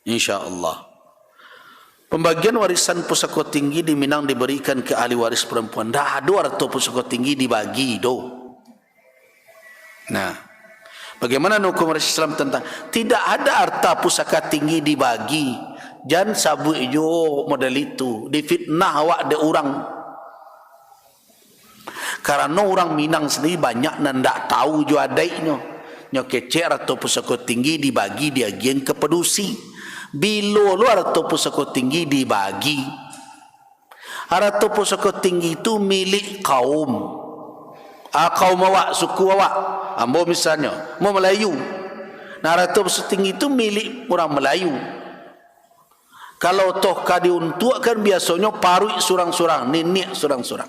InsyaAllah. Pembagian warisan pusaka tinggi di Minang diberikan ke ahli waris perempuan. Dah ada harta pusaka tinggi dibagi do. Nah, bagaimana hukum Islam tentang tidak ada harta pusaka tinggi dibagi? Jangan sabu ijo model itu difitnah awak de orang. Karena orang Minang sendiri banyak nan ndak tahu jo adainya. Nyo kecek harta pusaka tinggi dibagi dia gian ke pedusi. Bila lu harta pusaka tinggi dibagi, harta pusaka tinggi itu milik kaum. Kaum awak, suku awak. Ambo misalnya, mau Melayu. Nah, harta pusaka tinggi itu milik orang Melayu. Kalau toh kadi untuk kan biasanya parui surang-surang, nenek surang-surang.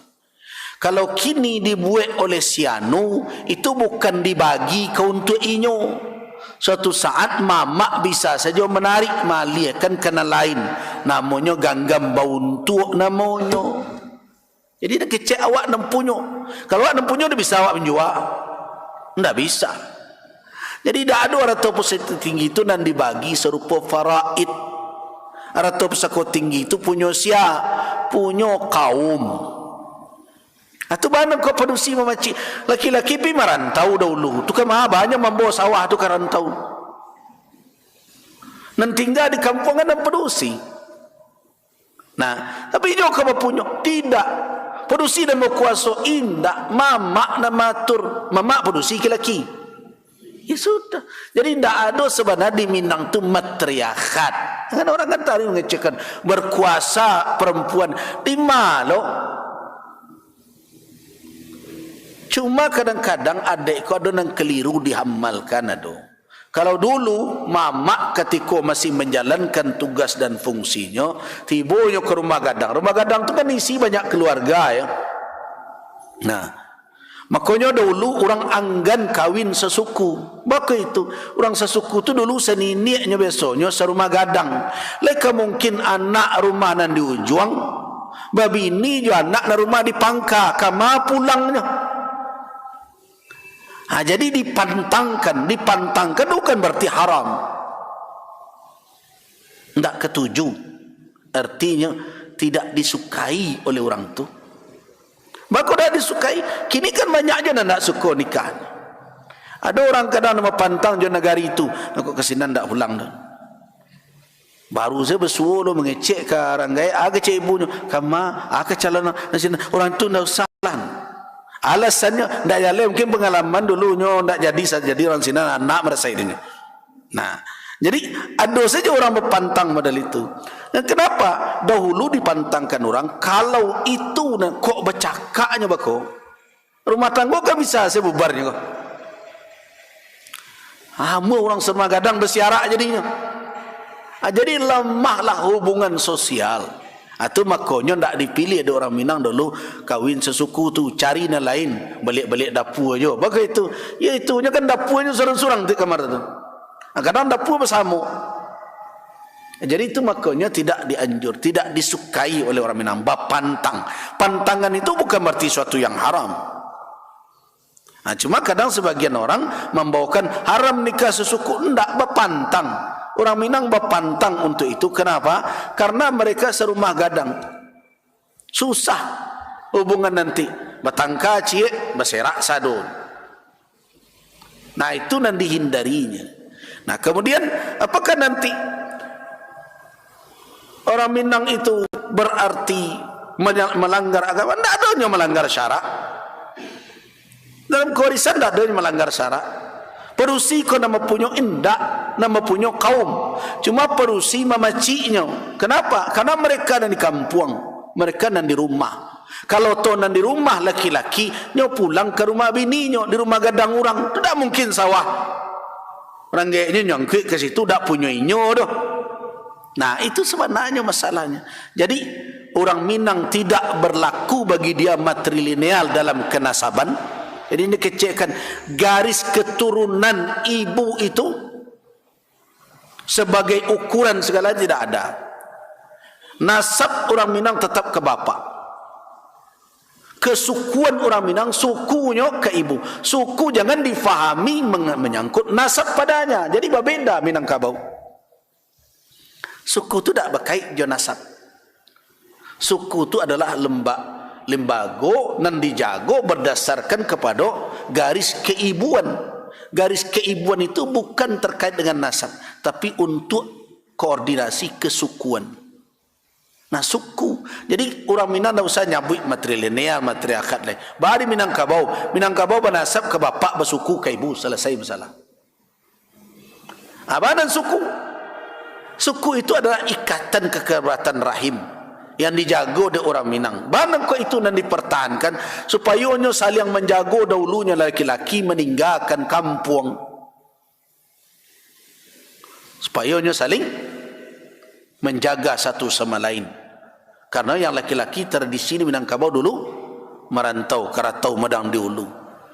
Kalau kini dibuat oleh sianu, itu bukan dibagi ke untuk inyo. Suatu saat mamak bisa saja menarik malia kan kena lain, namanya ganggam bauntuk namanya. Jadi nak kecek awak nempunyo. Kalau awak nempunyo dia bisa awak menjual. Tidak bisa. Jadi tidak ada harta pusaka tinggi itu dan dibagi serupa faraid. Harta pusaka tinggi itu punya siapa? Punya kaum. Atau mana kau pedusi memaci laki-laki pi merantau dahulu. Tu kan banyak membawa sawah tu karantau. Nan tinggal di kampung kan pedusi. Nah, tapi ini kau punya tidak. Pedusi dan berkuasa indak mamak dan matur. Mamak pedusi laki-laki. Ya sudah. Jadi tidak ada sebenarnya di Minang tu matriarkat. Kan orang kan tadi mengecekkan berkuasa perempuan di malo. Cuma kadang-kadang adik kau ada yang keliru dihamalkan ada. Kalau dulu mamak ketika masih menjalankan tugas dan fungsinya, tibonya ke rumah gadang. Rumah gadang itu kan isi banyak keluarga ya. Nah, makanya dulu orang anggan kawin sesuku. Maka itu orang sesuku itu dulu senineknya besoknya serumah gadang. Leka mungkin anak rumah nan di ujung, babi ini juga anak na rumah di pangka, kama pulangnya. Jadi dipantangkan bukan berarti haram. Tidak ketujuh. Artinya tidak disukai oleh orang tu. Maka dah disukai. Kini kan banyak aja yang tidak suka nikah. Ada orang kadang nama pantang je negari itu. Aku kesini tidak pulang dah. Baru saya bersuara mengecek ke orang gaya. Aga cek ibunya. Kama, aga calon. Orang tu tidak usah. Alasannya tidak jalan, mungkin pengalaman dulunya tidak jadi orang sini anak merasa ini. Nah, jadi ada saja orang berpantang model itu. Dan kenapa dahulu dipantangkan orang? Kalau itu kok bercakapnya bako, rumah tangga kan bisa saya bubarnya kok. Amu orang serumah gadang bersiarak jadinya. Jadi lemahlah hubungan sosial. Atau makanya tak dipilih ada orang Minang dulu kawin sesuku tu cari na lain balik-balik dapur aja. Bagaimana itu? Ya itunya kan dapurnya sorang-sorang di kamar tu. Kadang dapur bersama. Jadi itu makanya tidak dianjur, tidak disukai oleh orang Minang. Pantang. Pantangan itu bukan berarti suatu yang haram. Cuma kadang sebagian orang membawakan haram nikah sesuku, tidak berpantang. Orang Minang berpantang untuk itu. Kenapa? Karena mereka serumah gadang. Susah hubungan nanti. Batangka cie, berserak sadun. Nah itu nanti dihindarinya. Nah kemudian apakah nanti orang Minang itu berarti melanggar agama? Tidak adanya melanggar syarak. Dalam kewarisan tidak adanya melanggar syarak. Perusi kau nama punya indak, nama punya kaum. Cuma perusi mamaciknya. Kenapa? Karena mereka dan di kampung, mereka dan di rumah. Kalau tu dan di rumah laki-laki, nyo pulang ke rumah bininya, di rumah gadang orang. Tidak mungkin sawah. Orang gayanya nyangkut ke situ, tidak punya inyo doh. Nah itu sebenarnya masalahnya. Jadi orang Minang tidak berlaku bagi dia matrilineal dalam kenasaban. Jadi ini kecekkan garis keturunan ibu itu sebagai ukuran segala tidak ada. Nasab orang Minang tetap ke bapa. Kesukuan orang Minang sukunya ke ibu. Suku jangan difahami menyangkut nasab padanya. Jadi berbeda Minangkabau. Suku tu tak berkait jo nasab. Suku tu adalah lembago nan dijago berdasarkan kepada garis keibuan. Garis keibuan itu bukan terkait dengan nasab, tapi untuk koordinasi kesukuan. Nah, suku. Jadi orang Minang tak usah nyabut materi linear, materi akad lain. Bari Minangkabau bernasab ke bapak, bersuku ke ibu, selesai masalah. Apa dan suku? Suku itu adalah ikatan kekerabatan rahim yang dijago oleh orang Minang. Barang kau itu nan dipertahankan supaya nyo saling menjago dahulunya laki-laki meninggalkan kampung. Supaya nyo saling menjaga satu sama lain. Karena yang laki-laki tradisi di Minangkabau dulu merantau, karatau medang di hulu.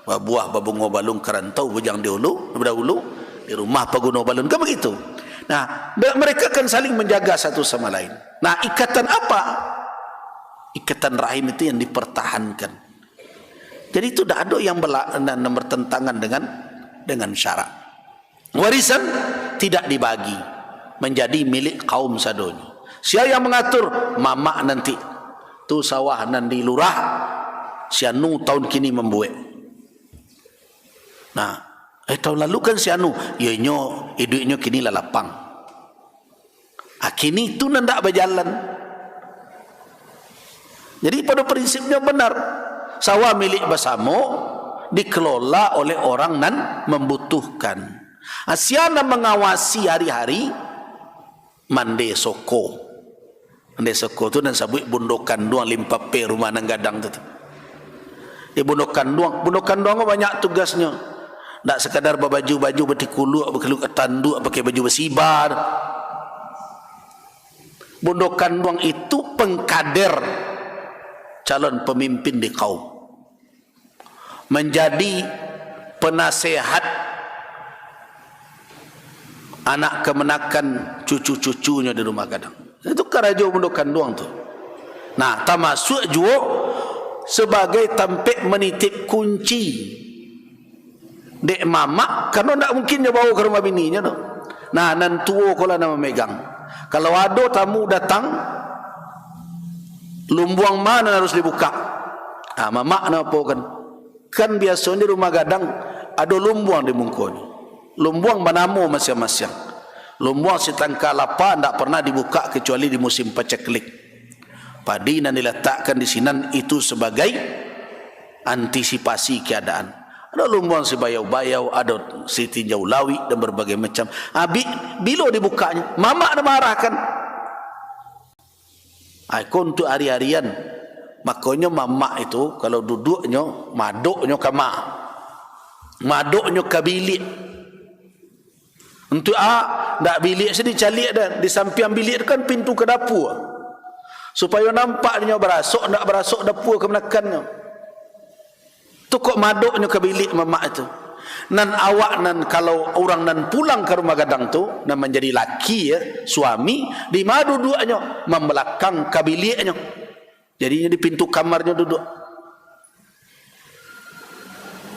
Buah babungo balung karantau bujang di hulu, dahulu di rumah paguno balun, kan begitu. Nah, mereka kan saling menjaga satu sama lain. Nah, ikatan apa? Ikatan rahim itu yang dipertahankan. Jadi itu tidak ada yang bertentangan dengan syarak. Warisan tidak dibagi menjadi milik kaum sadonyo. Siapa yang mengatur? Mamak nanti. Tu sawah nan di lurah, sianu tahun kini membuat. Nah, tahun lalu kan sianu, ianyo hidupnya kini lalapang. Kini itu tidak berjalan. Jadi pada prinsipnya benar. Sawah milik bersama dikelola oleh orang nan membutuhkan. Siapa mengawasi hari-hari? Mande soko. Mande soko tu dan sabut bundokan doang 5 pe rumah nang gadang tu. Di bundokan doang banyak tugasnya. Tak sekadar berbaju-baju bertikuluk, berkeluk tanduk, pakai baju bersibar. Bundokan doang itu pengkader calon pemimpin di kaum. Menjadi penasehat anak kemenakan cucu-cucunya di rumah gadang. Itu karajo bundokan doang tu. Nah, termasuk juga sebagai tampik menitip kunci dek mamak, karena tak mungkin dia bawa ke rumah bininya tu. Nah, nan tua kalau nama megang. Kalau ada tamu datang, lumbuang mana harus dibuka? Mamak nak apa kan? Kan biasanya di rumah gadang ada lumbuang di mungkoni. Lumbuang banamu masing-masing. Lumbuang setangka lapa tak pernah dibuka kecuali di musim paceklik. Padi yang diletakkan di sini itu sebagai antisipasi keadaan. Ada lumbuang sebayau-bayau, ada setinjau lawi dan berbagai macam. Bila dibukanya, mamak nak marahkan. Untuk hari-harian, makanya mamak itu kalau duduknya, maduknya ke mak. Maduknya ke bilik. Untuk tak bilik sini calik dah. Di samping bilik kan pintu ke dapur. Supaya nampaknya berasuk, nak berasuk dapur kemenakannya. Tu kok maduknya ke bilik mamak itu. Nan awak nan kalau orang nan pulang ke rumah gadang tu, nan menjadi laki ya, suami, di mana duduknya? Membelakang ke biliknya. Jadinya di pintu kamarnya duduk.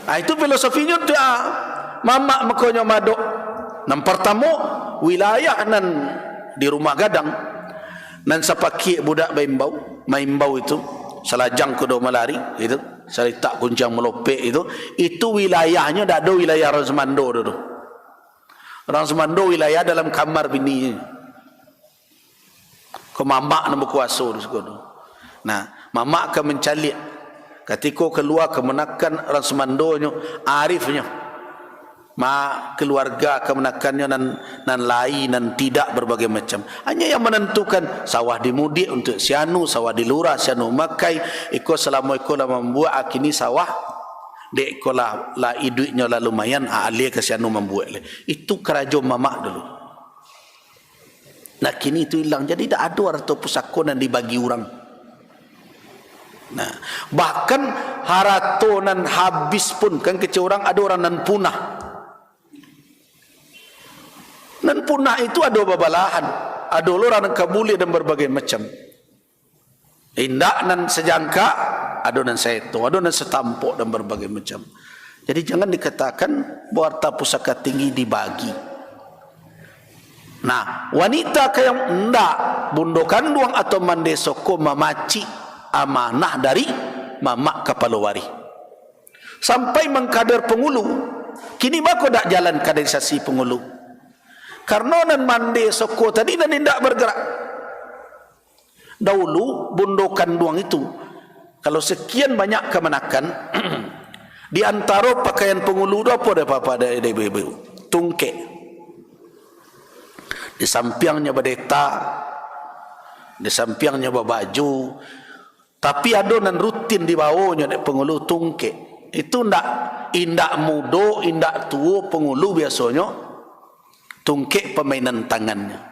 Itu filosofinya tu. Mamak makanya maduk. Nan pertama wilayah nan di rumah gadang nan sapaki budak maimbau itu selajang kudo malari itu salita kuncang melopek itu wilayahnya tak ada wilayah orang Semando dulu. Orang Semando wilayah dalam kamar bini. Ko mamak nak berkuasa di situ. Nah, mamak akan mencalik ketika keluar kemenakan orang Semandonyo arifnya. Keluarga kemenakannya nan lain nan tidak berbagai macam. Hanya yang menentukan sawah dimudik untuk sianu, sawah di lurah sianu makai, ikut selama ikut lah membuat kini sawah dek ikut lah iduknya lah lumayan alia ke sianu membuat le. Itu kerajaan mamak dulu. Nah kini itu hilang, jadi tak ada harta pusaka nan dibagi orang. Nah bahkan harta nan habis pun kan kecil orang ada orang nan punah. Dan punah itu ada babalahan, ada orang kabuli dan berbagai macam. Indak dan sejangka, ada dan seto, ada dan setampuk dan berbagai macam. Jadi jangan dikatakan bahwa harta pusaka tinggi dibagi. Nah, wanita yang ndak bundo kanduang atau mande soko memaci amanah dari mamak kepala wari. Sampai mengkader pengulu. Kini bako dak jalan kaderisasi pengulu. Karena nan mande soko tadi dan tidak bergerak. Dahulu bundo kanduang itu, kalau sekian banyak kemenakan, di antara pakaian pengulu itu apa ada ibu-ibu? Tungke. Di sampingnya berdeta, di sampingnya baju, tapi adonan rutin di bawahnya pengulu tungke. Itu indak mudo, indak tua pengulu biasanya tungke permainan tangannya.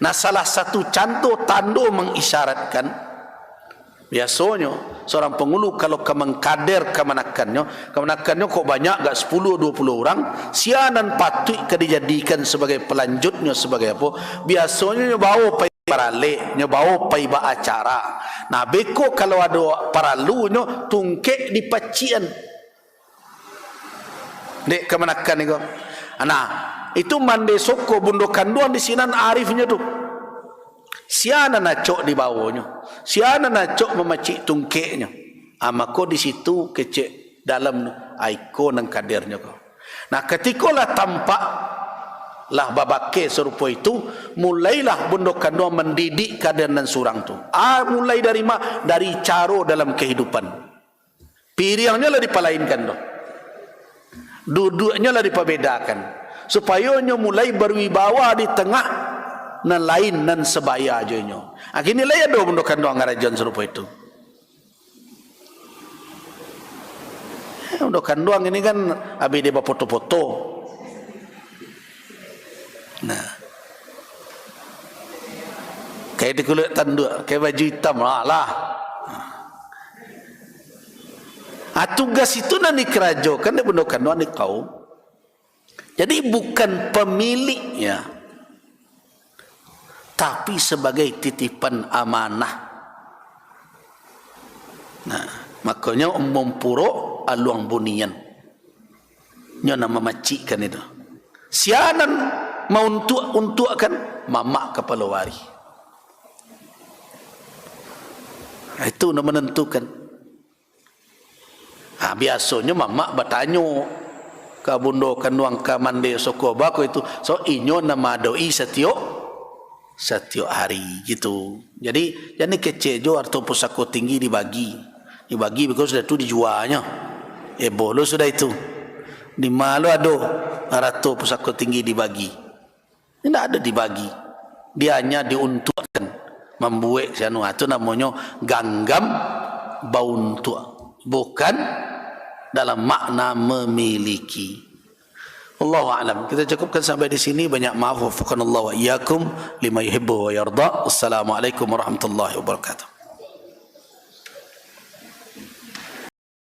Nah, salah satu contoh tanda mengisyaratkan biasanya seorang pengulu kalau mengkader kemenakannya kok banyak gak 10-20 orang, sianan patut dijadikan sebagai pelanjutnya sebagai apa? Biasanya bawa pai parale, bawa pai ba acara. Nah, beko kalau ada paralunya tungke di pacian. Dek kemenakan itu. Nah, itu mande soko bundo kanduan di sinan arifnya tu. Siana nacok di bawahnya, siana nacok memacik tungkeknya. Maka di situ kecek dalam aiko nang kadernya kau. Nah, ketikalah tampak lah babake serupa itu, mulailah bundo kanduan mendidik kader dan surang tu. Mulai dari dari caro dalam kehidupan. Piriangnya lah dipalainkan doh. Duduknya lah diperbedakan. Supaya nya mulai berwibawa di tengah nan lain nan sebaya aja nyo. Akhirnya lah ya do bundo kanduang ngarajan serupa itu. Bundo kanduang ini kan abi dia foto-foto. Nah, kayak di kulit tanduk, kayak baju hitam lah. Tugas itu nanti kerajokan dia bundo kanduang di kaum. Jadi bukan pemiliknya, tapi sebagai titipan amanah. Nah, makanya mempuro aluang bunian. Nya nama macikan itu. Sianan mau untuk kan mamak kepala wari. Itu nak menentukan. Biasanya mamak bertanya ke bundo kanduang ke mande soko bako itu. So inyo nama doi setiap hari gitu. Jadi kecil jo atau pusako tinggi dibagi because sudah itu dijualnya. Boleh sudah itu. Di malu ada rato pusako tinggi dibagi. Tidak ada dibagi. Dia hanya diuntukkan membuat sianu itu namanya ganggam bauntuk. Bukan dalam makna memiliki. Allahu a'lam. Kita cukupkan sampai di sini. Banyak maaf. Wafaqanallahu wa iyyakum lima yuhibbu wa yarda. Wassalamualaikum warahmatullahi wabarakatuh.